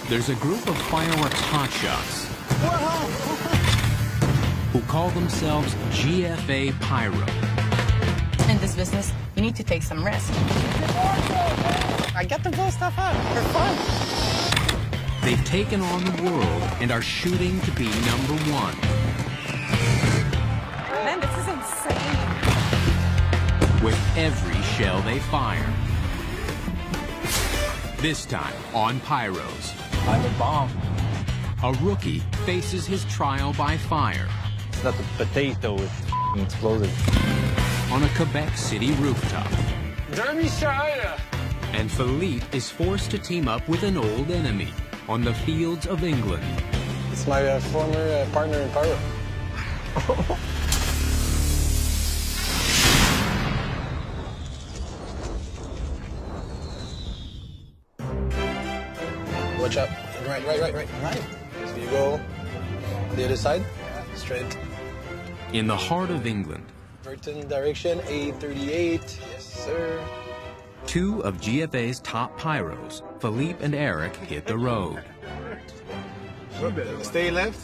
There's a group of Fireworks hotshots who call themselves GFA Pyro. In this business, you need to take some risk. I get to blow stuff up for fun. They've taken on the world and are shooting to be #1. Man, this is insane. With every shell they fire. This time on Pyros. I'm a bomb. A rookie faces his trial by fire. It's not a potato, it's explosive. On a Quebec City rooftop. Derbyshire! And Philippe is forced to team up with an old enemy on the fields of England. It's my former partner in Pyro. Watch out. Right. So you go the other side, straight. In the heart of England. Burton direction, A38. Yes, sir. 2 of GFA's top pyros, Philippe and Eric, hit the road. Stay left.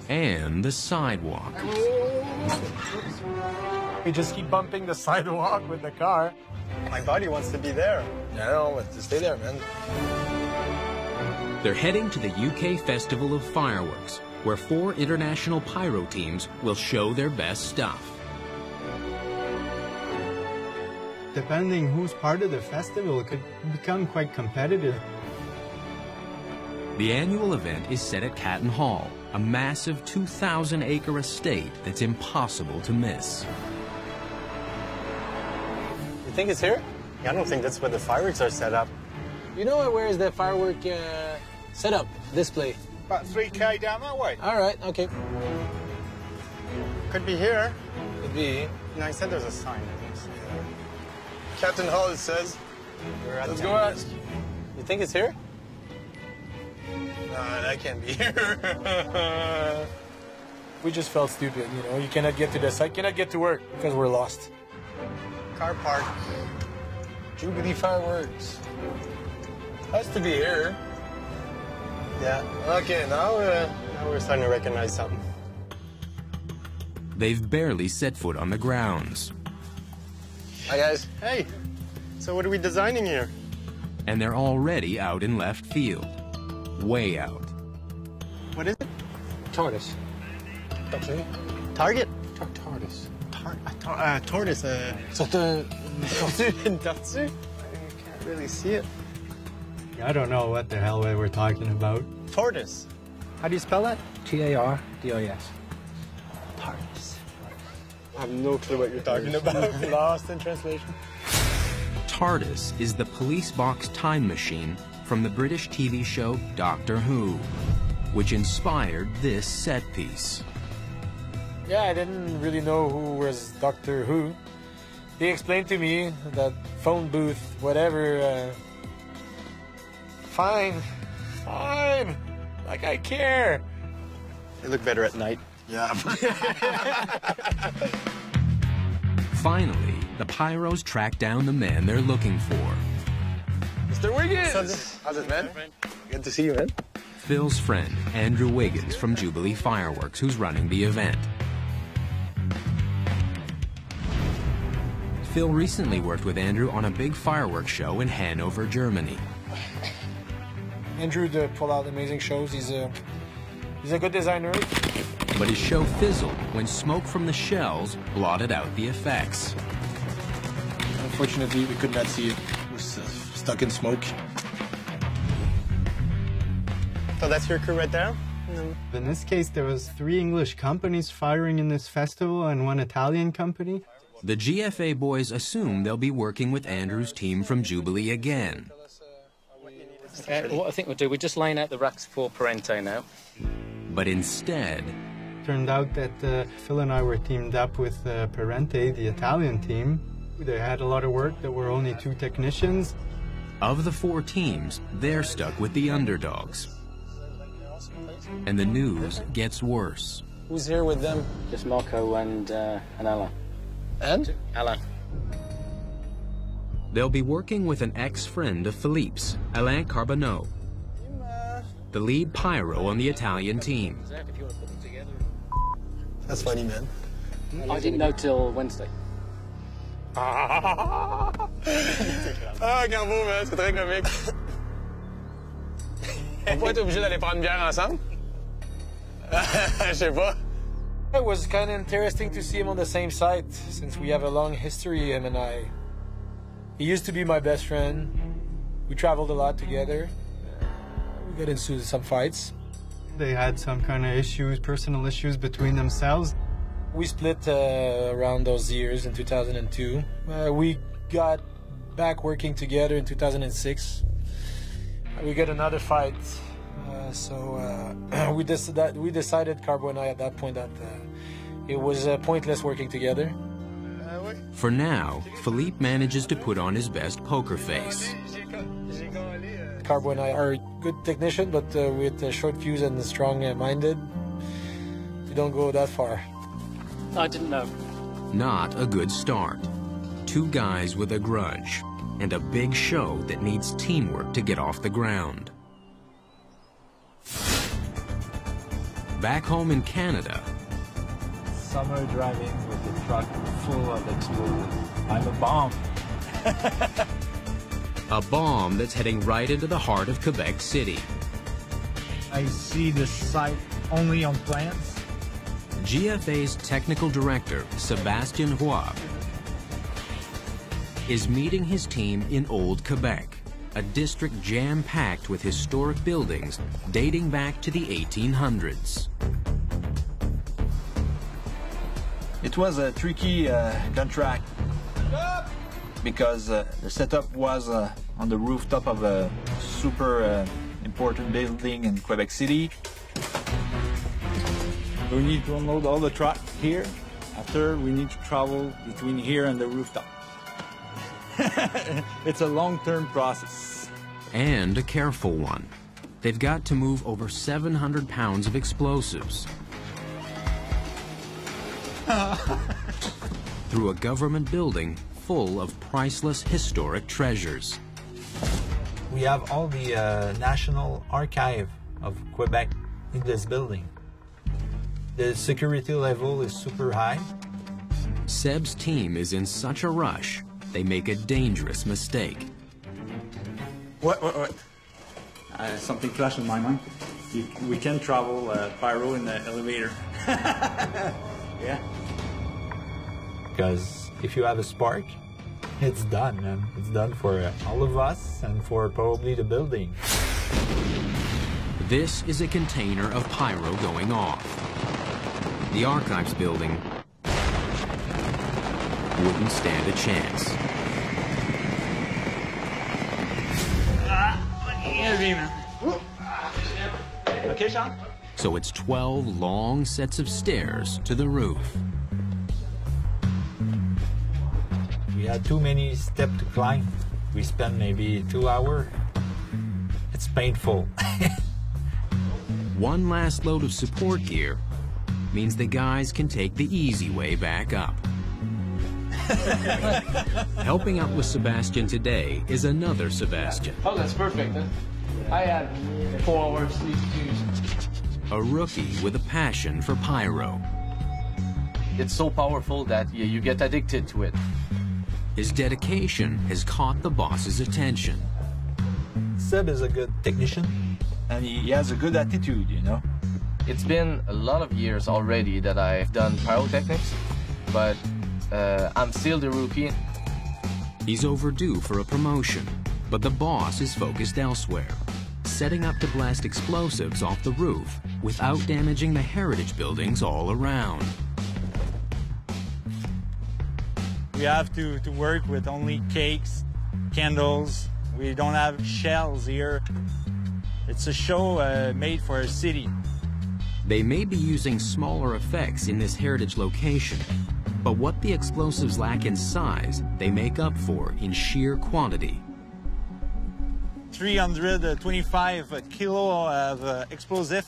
And the sidewalk. We just keep bumping the sidewalk with the car. My body wants to be there. Yeah, I know, but stay there, man. They're heading to the UK Festival of Fireworks, where 4 international pyro teams will show their best stuff. Depending who's part of the festival, it could become quite competitive. The annual event is set at Catton Hall, a massive 2,000-acre estate that's impossible to miss. You think it's here? I don't think that's where the fireworks are set up. You know where is the firework setup, display? About 3K down that way. All right, okay. Could be here. Could be. No, I said there's a sign. Captain Hall, it says. Let's go ask. You think it's here? No, that can't be here. We just felt stupid, you know. You cannot get to the site, cannot get to work because we're lost. Car park. Jubilee Fireworks. Has to be here. Yeah. Okay, now we're starting to recognize something. They've barely set foot on the grounds. Hi, guys. Hey, so what are we designing here? And they're already out in left field. Way out. What is it? Tortoise. Okay. Target? Tortoise. Tortoise. Tortue. Tortue? I can't really see it. I don't know what the hell we're talking about. Tortoise. How do you spell that? T-A-R-D-O-S. Tortoise. I have no clue what you're talking about. Lost in translation. TARDIS is the police box time machine from the British TV show Doctor Who, which inspired this set piece. Yeah, I didn't really know who was Doctor Who. They explained to me that phone booth, whatever, fine, like I care. They look better at night. Yeah. Finally, the Pyros track down the man they're looking for. Mr. Wiggins! How's it, man? Good to see you, man. Phil's friend, Andrew Wiggins from Jubilee Fireworks, who's running the event. Phil recently worked with Andrew on a big fireworks show in Hanover, Germany. Andrew pull out amazing shows. He's a good designer. But his show fizzled when smoke from the shells blotted out the effects. Unfortunately, we could not see it. It was stuck in smoke. So that's your crew right there? In this case, there was 3 English companies firing in this festival and 1 Italian company. The GFA boys assume they'll be working with Andrew's team from Jubilee again. What I think we'll do, we're just laying out the racks for Parente now. But instead... Turned out that Phil and I were teamed up with Parente, the Italian team. They had a lot of work. There were only 2 technicians. Of the 4 teams, they're stuck with the underdogs. And the news gets worse. Who's here with them? Just Marco and Alain. And? Alain. They'll be working with an ex-friend of Philippe's, Alain Carbonneau. the lead pyro on the Italian team. That's funny, man. I didn't know till Wednesday. Ah, Carbo, man, c'est très comique. Pourquoi être obligé d'aller prendre une bière ensemble? Je sais pas. It was kind of interesting to see him on the same site, since we have a long history, him and I. He used to be my best friend. We traveled a lot together. We got into some fights. They had some kind of issues, personal issues between themselves. We split around those years in 2002. We got back working together in 2006. We got another fight. We decided, Carbo and I, at that point, that it was pointless working together. For now, Philippe manages to put on his best poker face. Carbo and I are good technicians, but with a short fuse and strong-minded, we don't go that far. I didn't know. Not a good start. Two guys with a grudge, and a big show that needs teamwork to get off the ground. Back home in Canada, summer driving with a truck full of explosives. I'm a bomb. a bomb that's heading right into the heart of Quebec City. I see the site only on plans. GFA's technical director, Sébastien Roy, is meeting his team in Old Quebec, a district jam-packed with historic buildings dating back to the 1800s. It was a tricky contract because the setup was on the rooftop of a super important building in Quebec City. We need to unload all the truck here. After, we need to travel between here and the rooftop. It's a long-term process. And a careful one. They've got to move over 700 pounds of explosives through a government building full of priceless historic treasures. We have all the National Archive of Quebec in this building. The security level is super high. Seb's team is in such a rush, they make a dangerous mistake. What? Something flashed in my mind. We can travel Pyro in the elevator. Yeah. Because if you have a spark, it's done, man. It's done for all of us and for probably the building. This is a container of pyro going off. The archives building wouldn't stand a chance. Okay, Sean? So it's 12 long sets of stairs to the roof. We had too many steps to climb. We spent maybe 2 hours. It's painful. One last load of support gear means the guys can take the easy way back up. Helping out with Sebastian today is another Sebastian. Oh, that's perfect. I had 4 hours to use. A rookie with a passion for pyro. It's so powerful that you get addicted to it. His dedication has caught the boss's attention. Seb is a good technician. And he has a good attitude, you know. It's been a lot of years already that I've done pyrotechnics, but I'm still the rookie. He's overdue for a promotion, but the boss is focused elsewhere, setting up to blast explosives off the roof without damaging the heritage buildings all around. We have to work with only cakes, candles. We don't have shells here. It's a show made for a city. They may be using smaller effects in this heritage location, but what the explosives lack in size, they make up for in sheer quantity. 325 kilo of explosive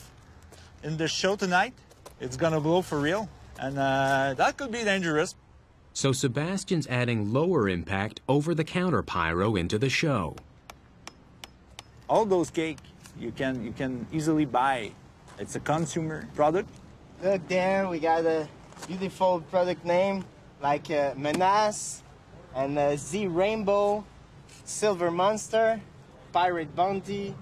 in the show tonight. It's gonna blow for real, and that could be dangerous. So Sebastian's adding lower impact over-the-counter pyro into the show. All those cake you can easily buy. It's a consumer product. Look there, we got a beautiful product name like Menace and Z Rainbow, Silver Monster, Pirate Bounty.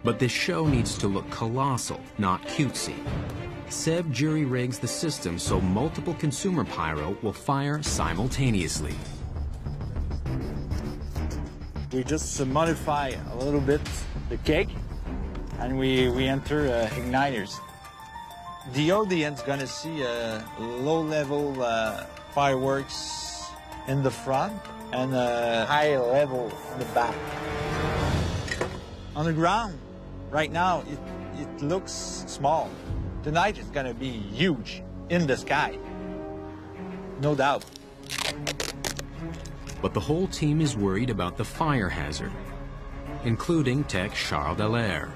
But this show needs to look colossal, not cutesy. Seb jury-rigs the system so multiple consumer pyro will fire simultaneously. We just modify a little bit the cake, and we enter igniters. The audience gonna see low-level fireworks in the front and high level in the back. On the ground, right now, it looks small. Tonight it's gonna be huge in the sky, no doubt. But the whole team is worried about the fire hazard, including tech Charles Dallaire.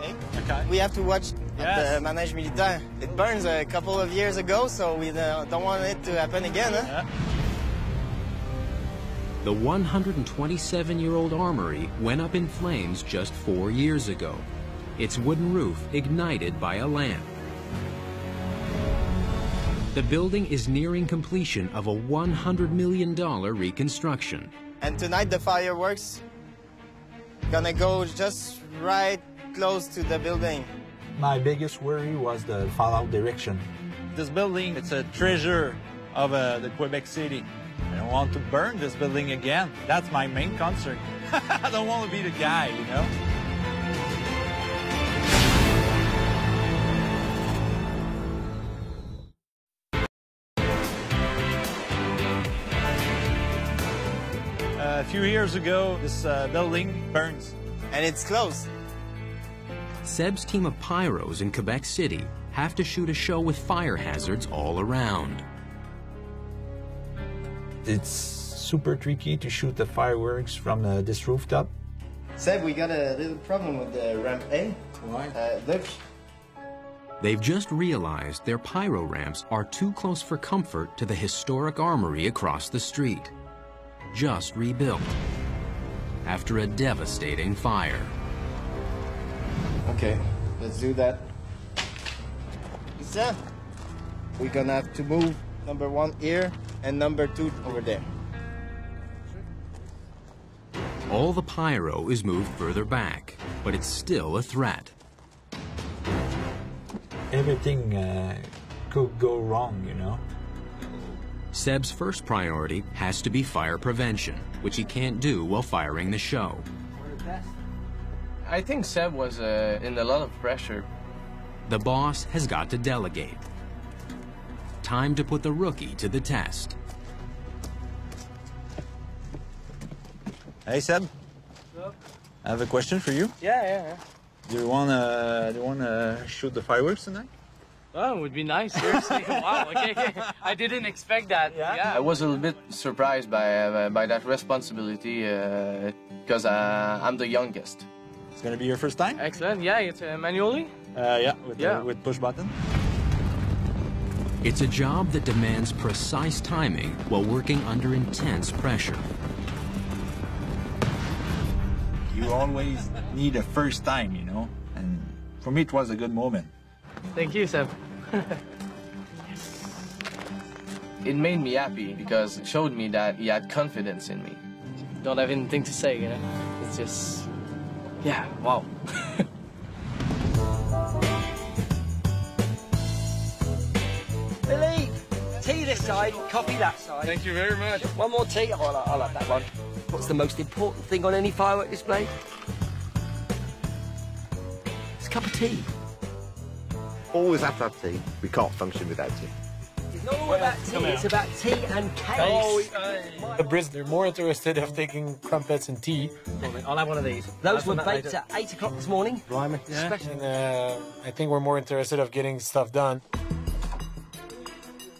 Hey, Okay. we have to watch Yes. the Manège Militaire. It burns a couple of years ago, so we don't want it to happen again, huh? Yeah. The 127-year-old armory went up in flames just 4 years ago. Its wooden roof ignited by a lamp. The building is nearing completion of a $100 million reconstruction. And tonight the fireworks gonna go just right close to the building. My biggest worry was the fallout direction. This building, it's a treasure of the Quebec City. I don't want to burn this building again. That's my main concern. I don't want to be the guy, you know? A few years ago, this building burns. And it's close. Seb's team of pyros in Quebec City have to shoot a show with fire hazards all around. It's super tricky to shoot the fireworks from this rooftop. Seb, we got a little problem with the ramp A. Why? Look. They've just realized their pyro ramps are too close for comfort to the historic armory across the street. Just rebuilt after a devastating fire. Okay, let's do that. Lisa, we're gonna have to move number 1 here and number 2 over there. All the pyro is moved further back, but it's still a threat. Everything could go wrong, you know. Seb's first priority has to be fire prevention, which he can't do while firing the show. I think Seb was in a lot of pressure. The boss has got to delegate. Time to put the rookie to the test. Hey, Seb. What's up? I have a question for you. Yeah. Do you wanna shoot the fireworks tonight? Oh, it would be nice, seriously. Wow, okay. I didn't expect that. Yeah. I was a little bit surprised by that responsibility because I'm the youngest. It's gonna be your first time? Excellent. Yeah, it's manually. Yeah, with push button. It's a job that demands precise timing while working under intense pressure. You always need a first time, you know, and for me it was a good moment. Thank you, Seb. It made me happy because it showed me that he had confidence in me. Don't have anything to say, you know? It's just, yeah, wow. Billy, tea this side, coffee that side. Thank you very much. One more tea? Oh, I like that one. What's the most important thing on any firework display? It's a cup of tea. Always have to have tea. We can't function without tea. It's not all about tea, it's about tea and cakes. The Brits, they're more interested in taking crumpets and tea. I'll have one of these. Those were baked at 8 o'clock this morning. Blimey. Yeah. Special. And I think we're more interested of getting stuff done.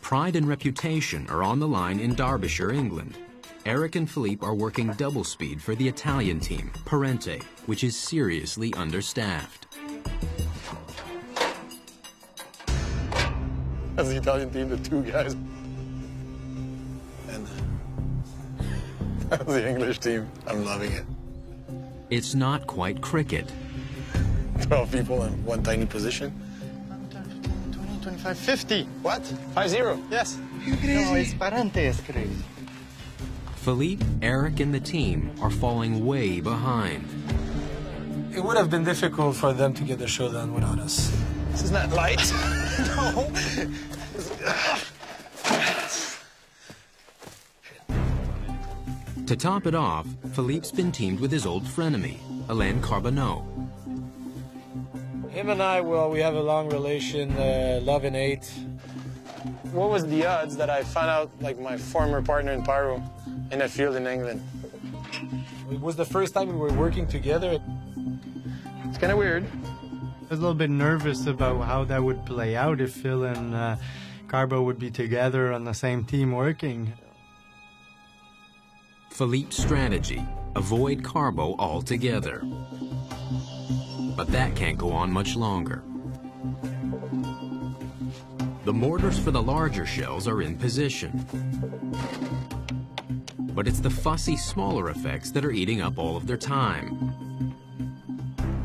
Pride and reputation are on the line in Derbyshire, England. Eric and Philippe are working double speed for the Italian team, Parente, which is seriously understaffed. That's the Italian team, the 2 guys. And that's the English team. I'm loving it. It's not quite cricket. 12 people in one tiny position. 20, 25, 50. What? 50? Yes. No, it's parante, es crazy. Philippe, Eric, and the team are falling way behind. It would have been difficult for them to get the show done without us. This is not light. No. To top it off, Philippe's been teamed with his old frenemy, Alain Carbonneau. Him and I, well, we have a long relation, love and hate. What was the odds that I found out, like, my former partner in Pyro in a field in England? It was the first time we were working together. It's kind of weird. I was a little bit nervous about how that would play out if Phil and Carbo would be together on the same team working. Philippe's strategy, avoid Carbo altogether. But that can't go on much longer. The mortars for the larger shells are in position. But it's the fussy, smaller effects that are eating up all of their time.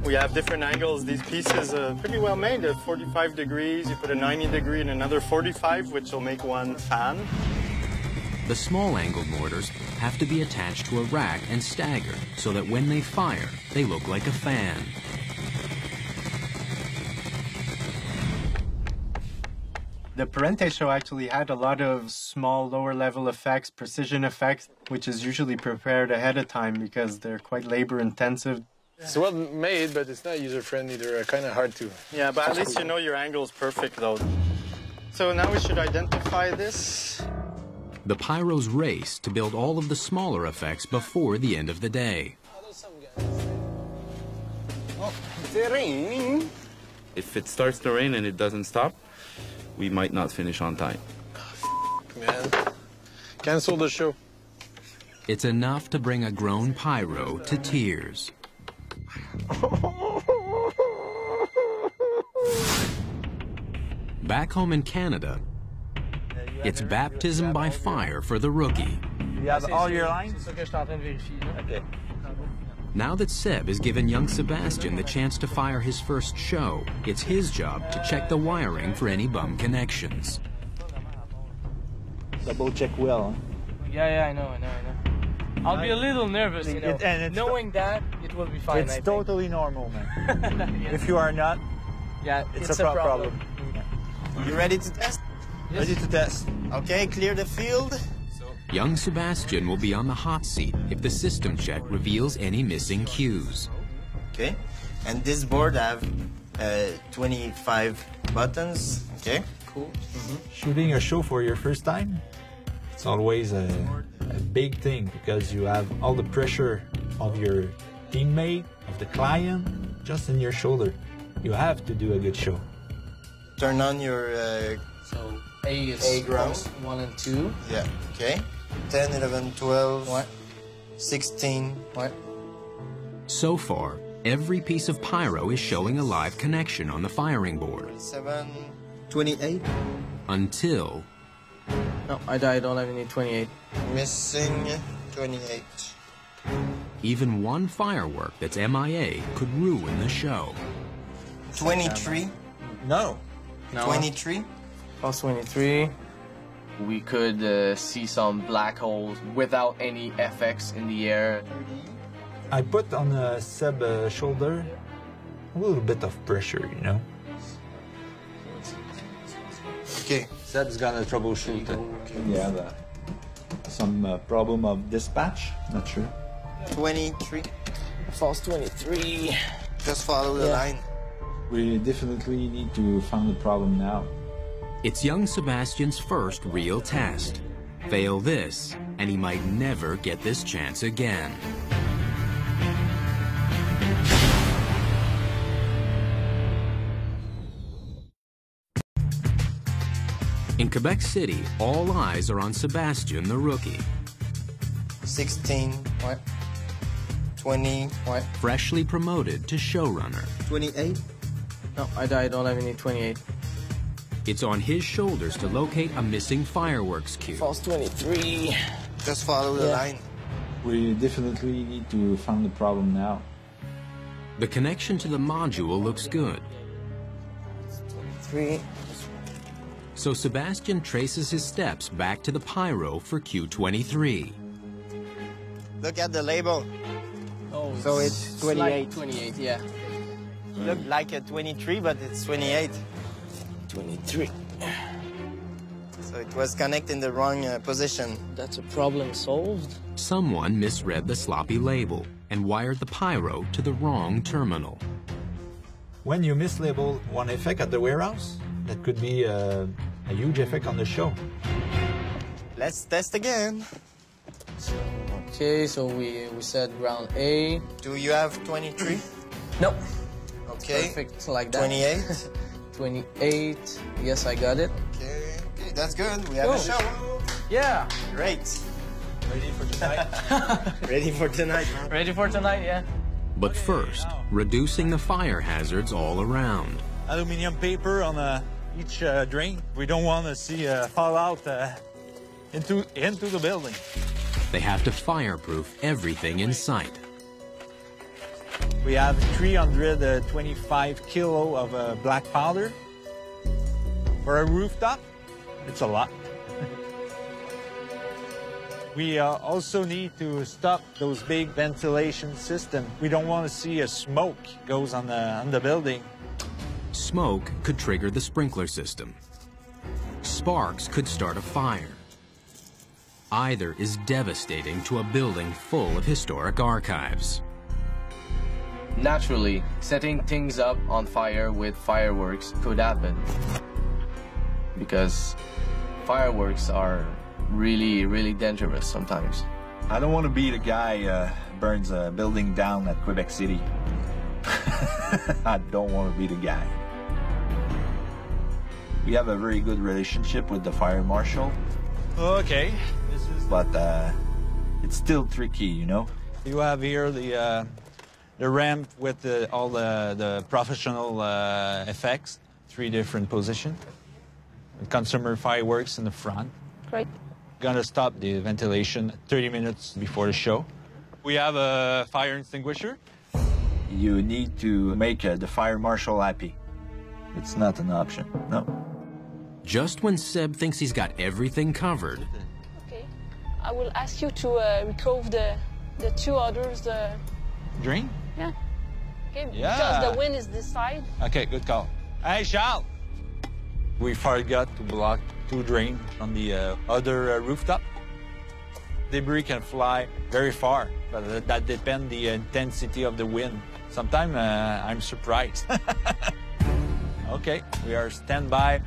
We have different angles. These pieces are pretty well made. At 45 degrees, you put a 90 degree and another 45, which will make one fan. The small-angled mortars have to be attached to a rack and staggered so that when they fire, they look like a fan. The Parente show actually had a lot of small, lower-level effects, precision effects, which is usually prepared ahead of time because they're quite labor-intensive. It's well made, but it's not user-friendly. They're kind of hard to... Yeah, but at least you know your angle is perfect, though. So now we should identify this. The Pyros race to build all of the smaller effects before the end of the day. Oh, it's raining. If it starts to rain and it doesn't stop, we might not finish on time. Man, cancel the show. It's enough to bring a grown Pyro to tears. Back home in Canada, it's baptism by fire for the rookie. You have all your lines? Okay. Now that Seb has given young Sebastian the chance to fire his first show, it's his job to check the wiring for any bum connections. Double check well. Yeah, I know. I'll be a little nervous, you know. Knowing that, it will be fine. It's totally normal, man. Yes. If you are not, yeah, it's a problem. You ready to test? Yes. Ready to test. Okay, clear the field. Young Sebastian will be on the hot seat if the system check reveals any missing cues. Okay, and this board have 25 buttons. Okay, cool. Shooting a show for your first time, it's always a big thing because you have all the pressure of your teammate, of the client, just in your shoulder. You have to do a good show. Turn on your so A is A ground. 1 and 2. Yeah, okay. 10, 11, 12, What? 16. What? So far, every piece of Pyro is showing a live connection on the firing board. 7, 28. Until... No, I don't have any 28. Missing 28. Even one firework that's MIA could ruin the show. 23. No. 23. Plus 23. We could see some black holes without any FX in the air. I put on Seb's shoulder a little bit of pressure, you know. Okay. Seb's gonna troubleshoot it. Yeah, some problem of dispatch, not sure. 23. False 23. Just follow the line. We definitely need to find the problem now. It's young Sebastian's first real test. Fail this, and he might never get this chance again. In Quebec City, all eyes are on Sebastian, the rookie. 16. What? 20. What? Freshly promoted to showrunner. 28. No, I don't have any 28. It's on his shoulders to locate a missing fireworks cue. False 23. Just follow the line. We definitely need to find the problem now. The connection to the module looks good. 3. So Sebastian traces his steps back to the pyro for Q23. Look at the label. Oh, So it's 28. like 28, yeah. Look like a 23, but it's 28. 23. So it was connected in the wrong position. That's a problem solved. Someone misread the sloppy label and wired the pyro to the wrong terminal. When you mislabel one effect at the warehouse, that could be a huge effect on the show. Let's test again. Okay, so we said round A. Do you have 23? No. Okay. Perfect like that. 28? 28. Yes, I got it. Okay, that's good. We have a show. Yeah. Great. Ready for tonight? Ready for tonight, man. Ready for tonight, yeah. But first, reducing the fire hazards all around. Aluminum paper on each drain. We don't want to see fallout into the building. They have to fireproof everything in sight. We have 325 kilo of black powder. For a rooftop, it's a lot. We also need to stop those big ventilation systems. We don't want to see a smoke goes on the building. Smoke could trigger the sprinkler system. Sparks could start a fire. Either is devastating to a building full of historic archives. Naturally, setting things up on fire with fireworks could happen, because fireworks are really, really dangerous sometimes. I don't want to be the guy burns a building down at Quebec City. I don't want to be the guy. We have a very good relationship with the fire marshal. Okay. But it's still tricky, you know? You have here the ramp with all the professional effects, 3 different positions. Consumer fireworks in the front. Great. Gonna stop the ventilation 30 minutes before the show. We have a fire extinguisher. You need to make the fire marshal happy. It's not an option, no. Just when Seb thinks he's got everything covered, Okay. I will ask you to recove the 2 others. Drain? Yeah. Okay, Yeah. because the wind is this side. Okay, good call. Hey, Charles! We forgot to block 2 drains on the other rooftop. Debris can fly very far, but that depends the intensity of the wind. Sometimes I'm surprised. Okay, we are standby.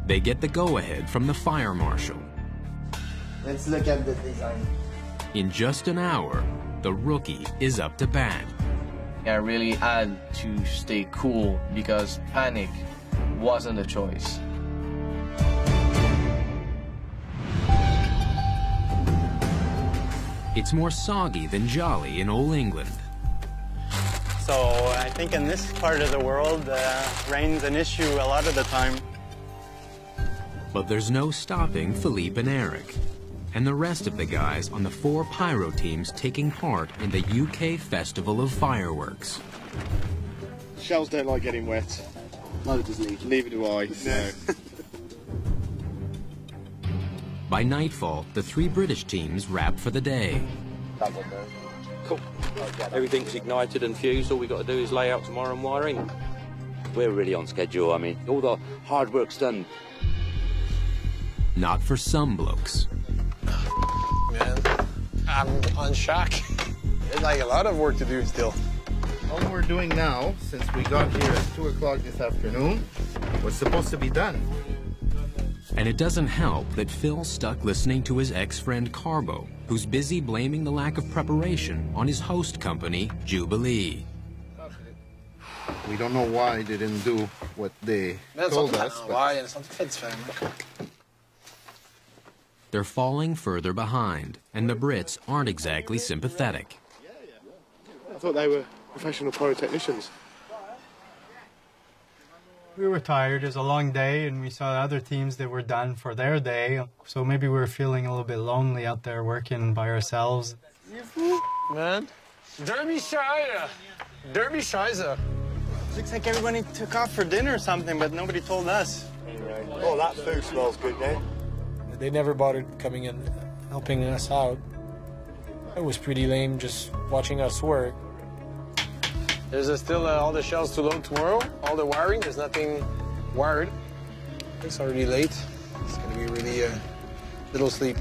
they get the go-ahead from the fire marshal. Let's look at the design. In just an hour, the rookie is up to bat. I really had to stay cool because panic wasn't a choice. It's more soggy than jolly in Old England. So I think in this part of the world, rain's an issue a lot of the time. But there's no stopping Philippe and Eric, and the rest of the guys on the 4 pyro teams taking part in the UK Festival of Fireworks. Shells don't like getting wet. Neither does Legion. Neither do I. No. By nightfall, the 3 British teams wrap for the day. Cool. Everything's ignited and fused. All we've got to do is lay out tomorrow and wire in. We're really on schedule. I mean, all the hard work's done. Not for some blokes. Man, I'm on shock. There's like a lot of work to do still. All we're doing now, since we got here at 2 o'clock this afternoon, was supposed to be done. And it doesn't help that Phil's stuck listening to his ex-friend Carbo, who's busy blaming the lack of preparation on his host company, Jubilee. We don't know why they didn't do what they told us. They're falling further behind, and the Brits aren't exactly sympathetic. I thought they were professional pyrotechnicians. We were tired. It was a long day, and we saw other teams that were done for their day. So maybe we were feeling a little bit lonely out there working by ourselves. Man. Derby Shiza. Looks like everybody took off for dinner or something, but nobody told us. Oh, that food smells good, eh? They never bothered coming and helping us out. It was pretty lame just watching us work. There's still all the shells to load tomorrow. All the wiring, there's nothing wired. It's already late. It's gonna be really little sleep.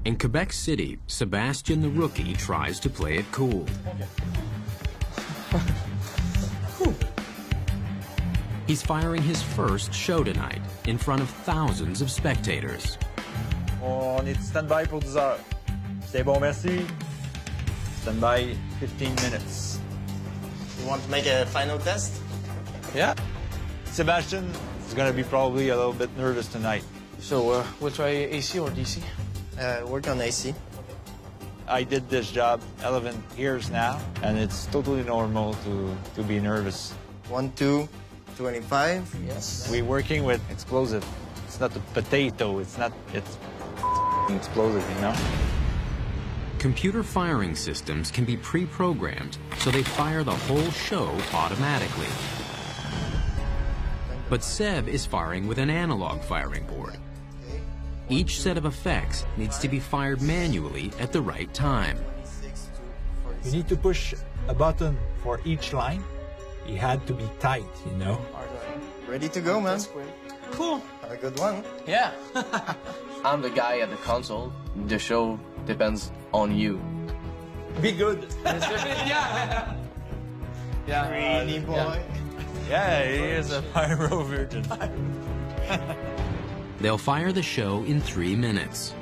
In Quebec City, Sebastian the rookie tries to play it cool. He's firing his first show tonight in front of thousands of spectators. On est stand-by pour 10 heures. C'est bon, merci. Stand-by 15 minutes. You want to make a final test? Yeah. Sebastian is going to be probably a little bit nervous tonight. So, we'll try AC or DC? Work on AC. I did this job 11 years now, and it's totally normal to be nervous. 1, 2, 25. Yes. We're working with explosive. It's not a potato. It's explosive, you know? Computer firing systems can be pre-programmed, so they fire the whole show automatically. But Seb is firing with an analog firing board. Each set of effects needs to be fired manually at the right time. You need to push a button for each line. It had to be tight, you know? Ready to go, man. Cool. Have a good one. Yeah. I'm the guy at the console. The show depends on you. Be good. Yeah. Yeah. Greeny boy. Yeah, he is a pyro virgin. They'll fire the show in 3 minutes.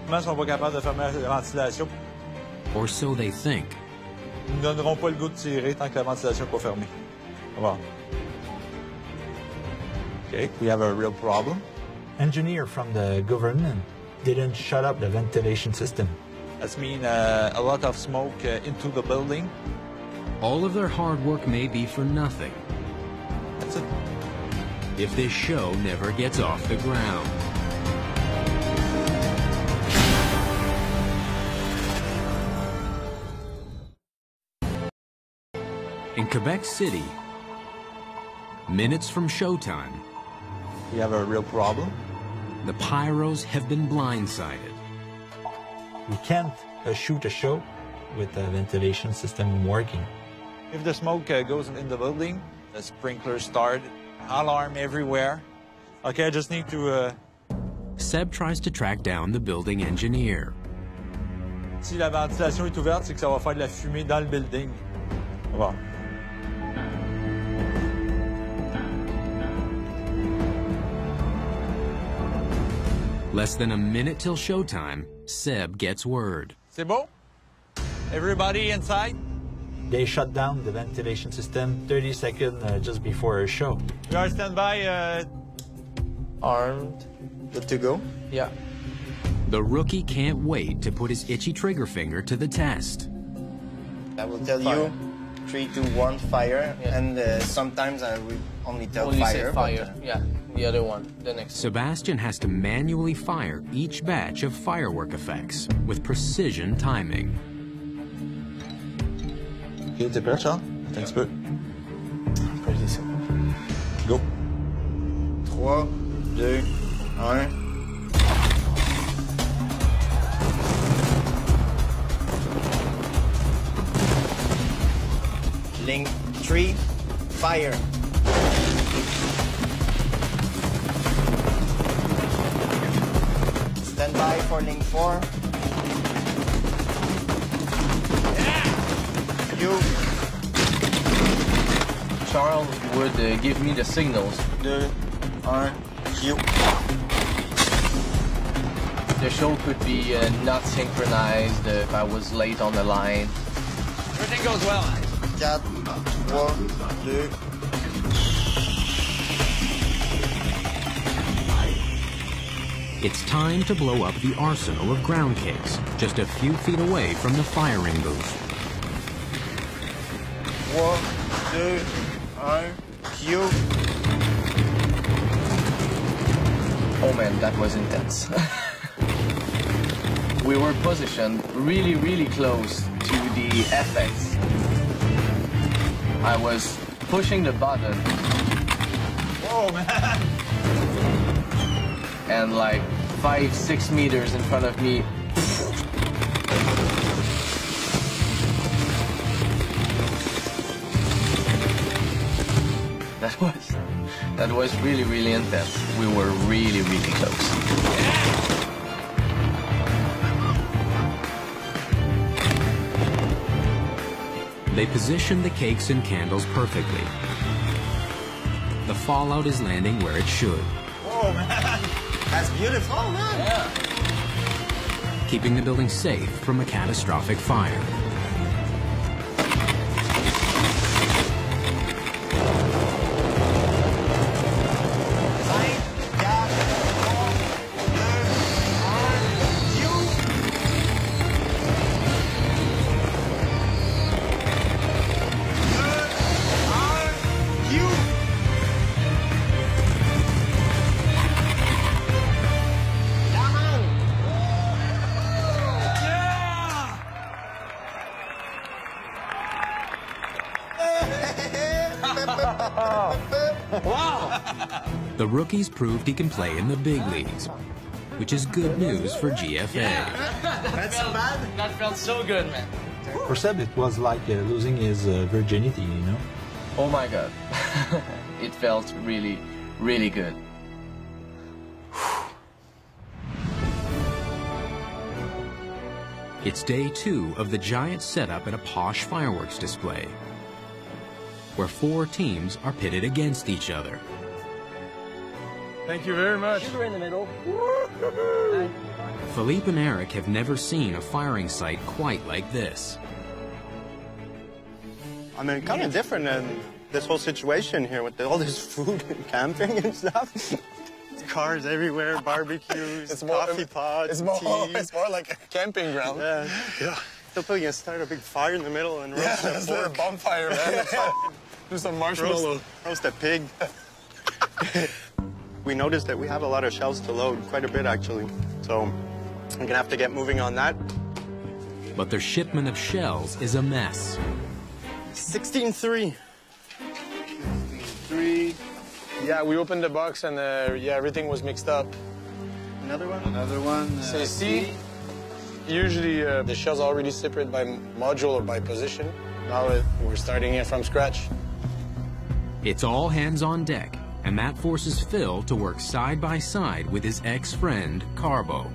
Comment sont pas capables de fermer la ventilation? Or so they think. Ils ne donneront pas le goût de tirer tant que la ventilation n'est pas fermée. Bon. Okay, we have a real problem. Engineer from the government didn't shut up the ventilation system. That means a lot of smoke into the building. All of their hard work may be for nothing. That's it. If this show never gets off the ground. In Quebec City, minutes from showtime, we have a real problem. The Pyros have been blindsided. We can't shoot a show with the ventilation system working. If the smoke goes in the building, the sprinklers start, alarm everywhere. Okay, I just need to... Seb tries to track down the building engineer. Si la ventilation est ouverte, c'est que ça va faire de la fumée dans le building. Bon. Less than a minute till showtime, Seb gets word. C'est bon? Everybody inside? They shut down the ventilation system 30 seconds just before a show. We are standby. Armed. Good to go? Yeah. The rookie can't wait to put his itchy trigger finger to the test. I will tell you 3, 2, 1, fire, yeah. And sometimes I will only tell fire. Say fire, yeah. The other one, the next. Sebastian has to manually fire each batch of firework effects with precision timing. Ok, t'es prêt, Charles? Attends un petit peu. Pretty simple. Go. 3, 2, 1. Link 3, fire. Stand by for link 4. You. Charles would give me the signals. 2, 1, you. The show could be not synchronized if I was late on the line. Everything goes well. 4, 3, 2. It's time to blow up the arsenal of ground cakes, just a few feet away from the firing booth. 3, 2, 1, cue. Oh man, that was intense. We were positioned really, really close to the FX. I was pushing the button. Whoa, man! And like 5-6 meters in front of me, that was really, really intense. We were really, really close. They position the cakes and candles perfectly. The fallout is landing where it should. Whoa, man! That's beautiful, man! Yeah. Keeping the building safe from a catastrophic fire. The rookies proved he can play in the big leagues, which is good news for GFA. That's so bad. That felt so good, man. For Seb, it was like losing his virginity, you know? Oh my God. It felt really, really good. It's day 2 of the giant setup at a posh fireworks display, where 4 teams are pitted against each other. Thank you very much. Sugar in the middle. Philippe and Eric have never seen a firing site quite like this. I mean, kind of different than this whole situation here with all this food and camping and stuff. Cars everywhere, barbecues, coffee pots, it's more like a camping ground. Yeah. Still probably gonna start a big fire in the middle and roast let's do a bonfire, man. Do some marshmallows. Roast a pig. We noticed that we have a lot of shells to load, quite a bit actually. So I'm gonna have to get moving on that. But their shipment of shells is a mess. 16-3. 3. Yeah, we opened the box and yeah, everything was mixed up. Another one? Another one. Say C. Usually the shells are already separated by module or by position. Now we're starting it from scratch. It's all hands on deck, and that forces Phil to work side by side with his ex-friend, Carbo.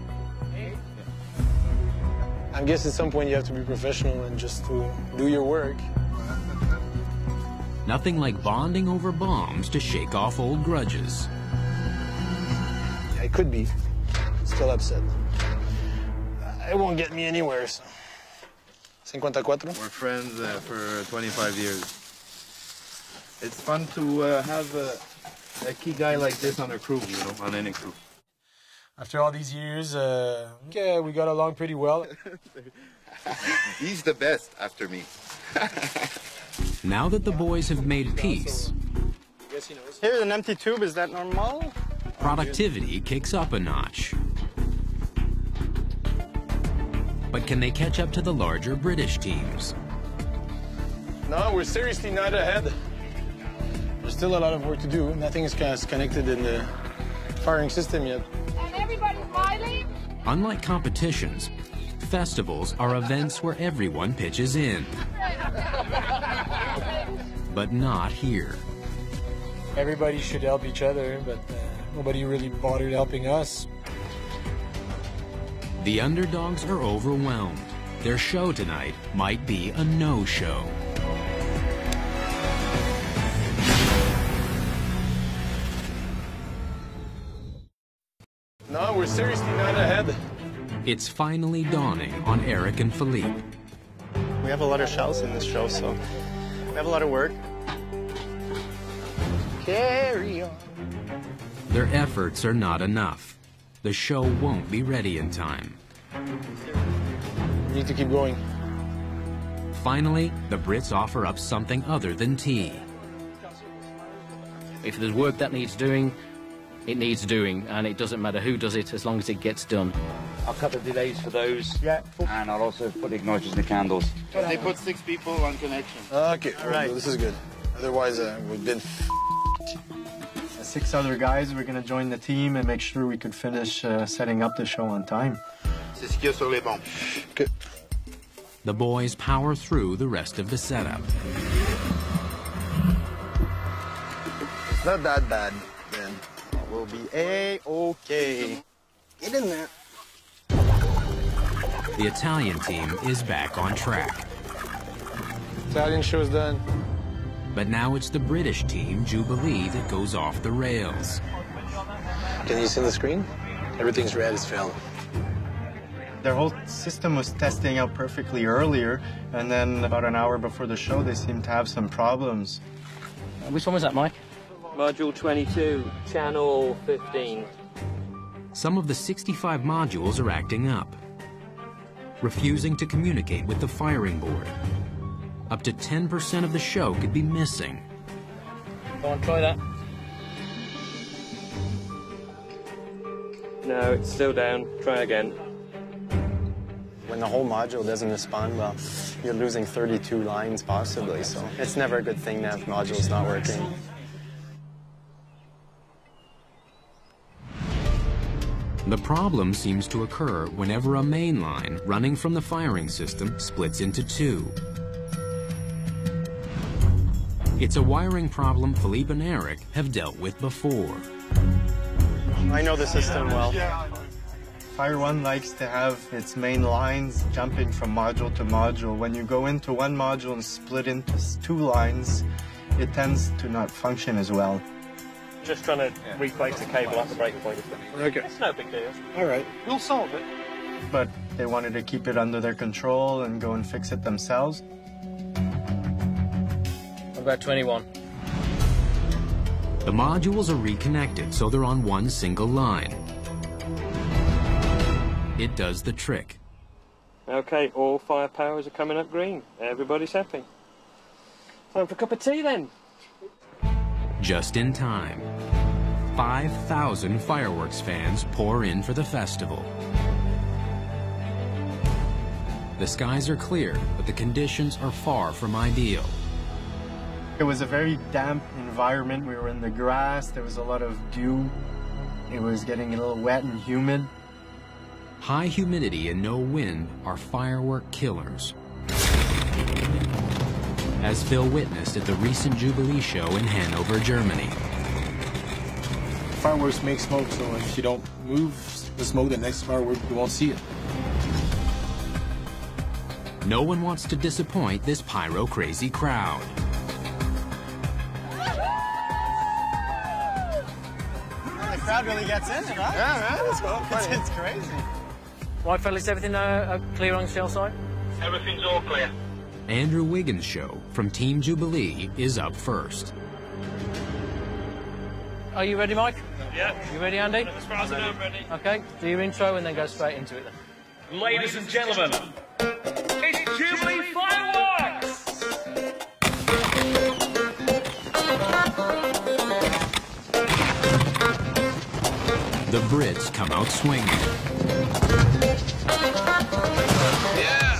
I guess at some point you have to be professional and just to do your work. Nothing like bonding over bombs to shake off old grudges. I could be still upset. It won't get me anywhere, so. 54? We're friends for 25 years. It's fun to have a key guy like this on a crew, you know, on any crew. After all these years, yeah, we got along pretty well. He's the best after me. Now that the boys have made peace, Here's an empty tube, is that normal? productivity kicks up a notch. But can they catch up to the larger British teams? No, we're seriously not ahead. There's still a lot of work to do. Nothing is connected in the firing system yet. And everybody's smiling? Unlike competitions, festivals are events where everyone pitches in. But not here. Everybody should help each other, but nobody really bothered helping us. The underdogs are overwhelmed. Their show tonight might be a no-show. No, we're seriously not ahead. It's finally dawning on Eric and Philippe. We have a lot of shells in this show, so we have a lot of work. Carry on. Their efforts are not enough. The show won't be ready in time. We need to keep going. Finally, the Brits offer up something other than tea. If there's work that needs doing, it needs doing, and it doesn't matter who does it as long as it gets done. I'll cut the delays for those. Yeah. And I'll also put the igniters in the candles. They put 6 people on connection. Okay, all right. This is good. Otherwise, we've been 6 other guys were going to join the team and make sure we could finish setting up the show on time. C'est ce qu'il y a sur les bombes. Good. The boys power through the rest of the setup. It's not that bad, then. We'll be A-okay. Get in there. The Italian team is back on track. Italian show's done. But now it's the British team, Jubilee, that goes off the rails. Can you see the screen? Everything's red, it's failed. Their whole system was testing out perfectly earlier, and then about an hour before the show, they seemed to have some problems. Which one was that, Mike? Module 22, channel 15. Some of the 65 modules are acting up, refusing to communicate with the firing board. Up to 10% of the show could be missing. Go on, try that. No, it's still down. Try again. When the whole module doesn't respond well, you're losing 32 lines possibly, so it's never a good thing to have modules not working. The problem seems to occur whenever a main line running from the firing system splits into two. It's a wiring problem Philippe and Eric have dealt with before. I know the system well. Fire 1 likes to have its main lines jumping from module to module. When you go into one module and split into 2 lines, it tends to not function as well. Just trying to replace the cable at the breakpoint. Okay. It's no big deal. All right. We'll solve it. But they wanted to keep it under their control and go and fix it themselves. What about 21? The modules are reconnected, so they're on one single line. It does the trick. Okay, all fire powers are coming up green. Everybody's happy. Time for a cup of tea then. Just in time. 5,000 fireworks fans pour in for the festival. The skies are clear, but the conditions are far from ideal. It was a very damp environment. We were in the grass. There was a lot of dew. It was getting a little wet and humid. High humidity and no wind are firework killers. As Phil witnessed at the recent Jubilee show in Hanover, Germany. Fireworks make smoke, so if you don't move the smoke, the next firework, you won't see it. No one wants to disappoint this pyro-crazy crowd. The crowd really gets in it, huh? Yeah, man, it's crazy. Right, fellas, everything clear on the shell side? Everything's all clear. Andrew Wiggins' show from Team Jubilee is up first. Are you ready, Mike? Yeah. You ready, Andy? As far as I know, I'm ready. Okay, do your intro and then go straight into it then. Ladies and gentlemen, it's Jubilee Fireworks! The Brits come out swinging. Yeah!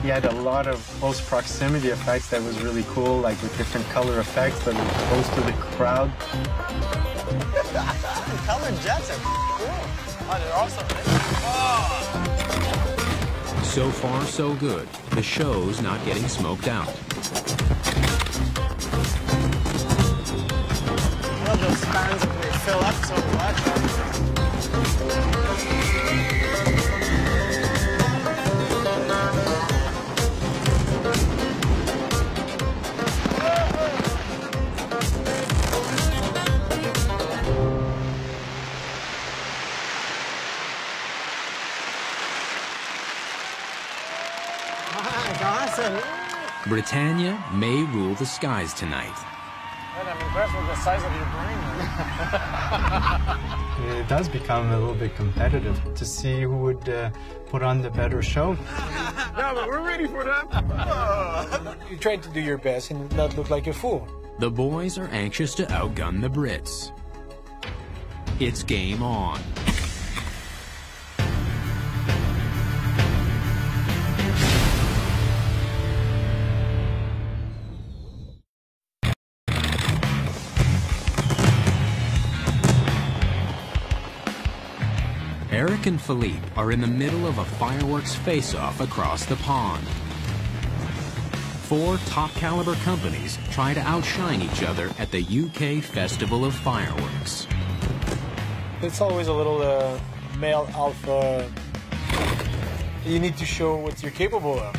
He had a lot of close proximity effects that was really cool, like with different color effects that were close to the crowd. The colored jets are cool. Oh, they're awesome. Oh. So far, so good. The show's not getting smoked out. I love those fans when they fill up so much. Awesome. Britannia may rule the skies tonight. I'm impressed with the size of your brain. It does become a little bit competitive to see who would put on the better show. No, but we're ready for that. You're trying to do your best and not look like a fool. The boys are anxious to outgun the Brits. It's game on. Eric and Philippe are in the middle of a fireworks face-off across the pond. 4 top-caliber companies try to outshine each other at the UK Festival of Fireworks. It's always a little male alpha. You need to show what you're capable of.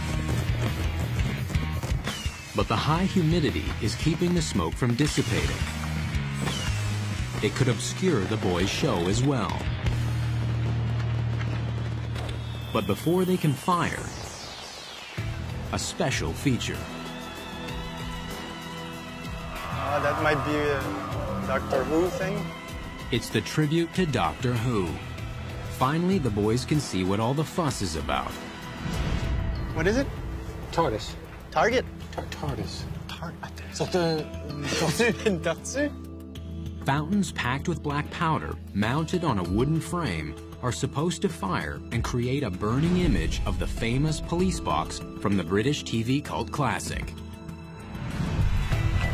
But the high humidity is keeping the smoke from dissipating. It could obscure the boys' show as well. But before they can fire, a special feature. That might be a Doctor Who thing. It's the tribute to Doctor Who. Finally, the boys can see what all the fuss is about. What is it? TARDIS. Target? TARDIS. Fountains packed with black powder, mounted on a wooden frame, are supposed to fire and create a burning image of the famous police box from the British TV cult classic.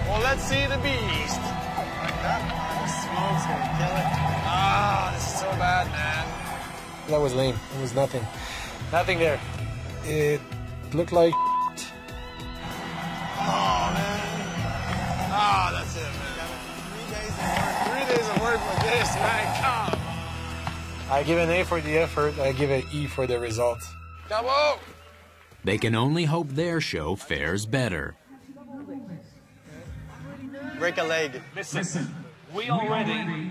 Well, let's see the beast. Like that? The smoke's gonna kill it. Ah, this is so bad, man. That was lame. It was nothing. Nothing there. It looked like Oh, man. Ah, that's it, man. 3 days of work for this, man. Come on. I give an A for the effort, I give an E for the result. Come on! They can only hope their show fares better. Break a leg. Listen, we are ready.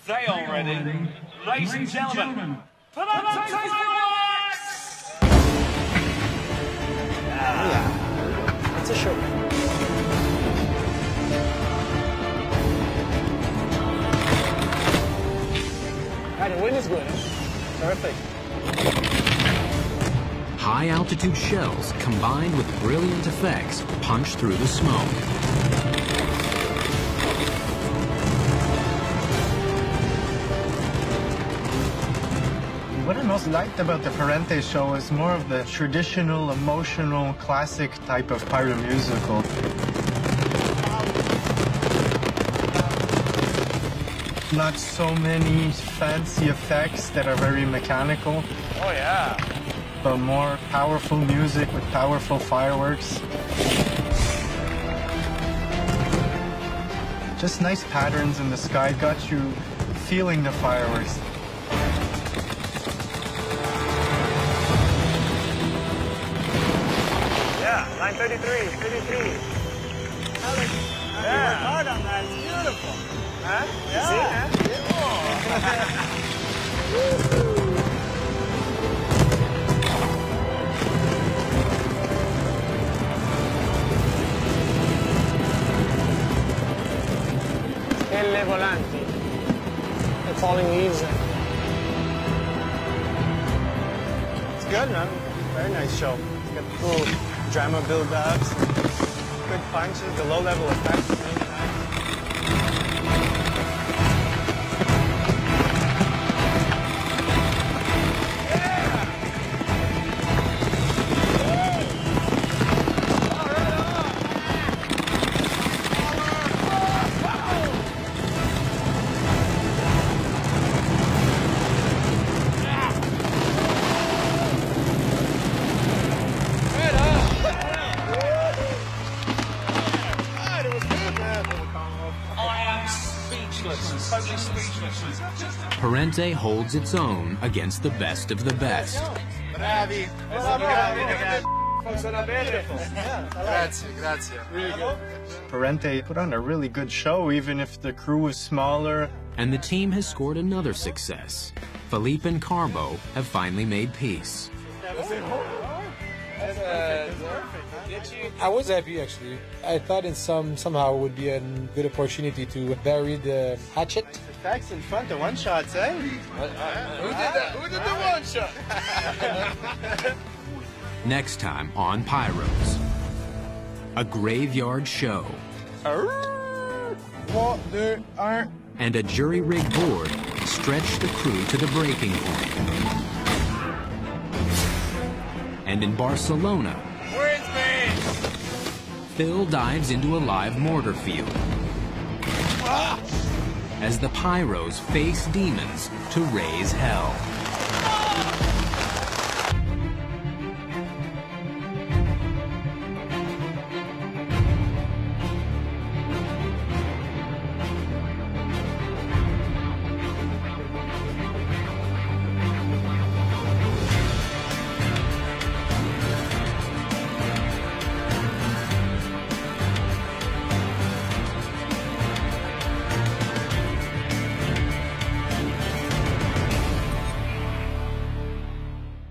They are ready. Ladies and gentlemen, Untitled Fireworks! It's a show. The wind is good. Perfect. High-altitude shells combined with brilliant effects punch through the smoke. What I most liked about the Parente show is more of the traditional, emotional, classic type of pyro musical. Not so many fancy effects that are very mechanical. Oh, yeah. But more powerful music with powerful fireworks. Just nice patterns in the sky got you feeling the fireworks. Yeah, 933, 33. You worked hard on that. It's beautiful. Huh? Yeah. See, huh? Stelle volanti. The falling leaves. It's good, man. Very nice show. It's got cool drama build-ups, good punches, the low-level effects. Really nice. Parente holds its own against the best of the best. Bravi. Grazie, grazie. Really good. Parente put on a really good show, even if the crew was smaller. And the team has scored another success. Philippe and Carbo have finally made peace. I was happy, actually. I thought somehow it would be a good opportunity to bury the hatchet. The facts in front of one-shots, eh? Who did that? Who did the one-shot? Next time on Pyros, a graveyard show. And a jury-rigged board stretched the crew to the breaking point. And in Barcelona, Phil dives into a live mortar field as the Pyros face demons to raise hell.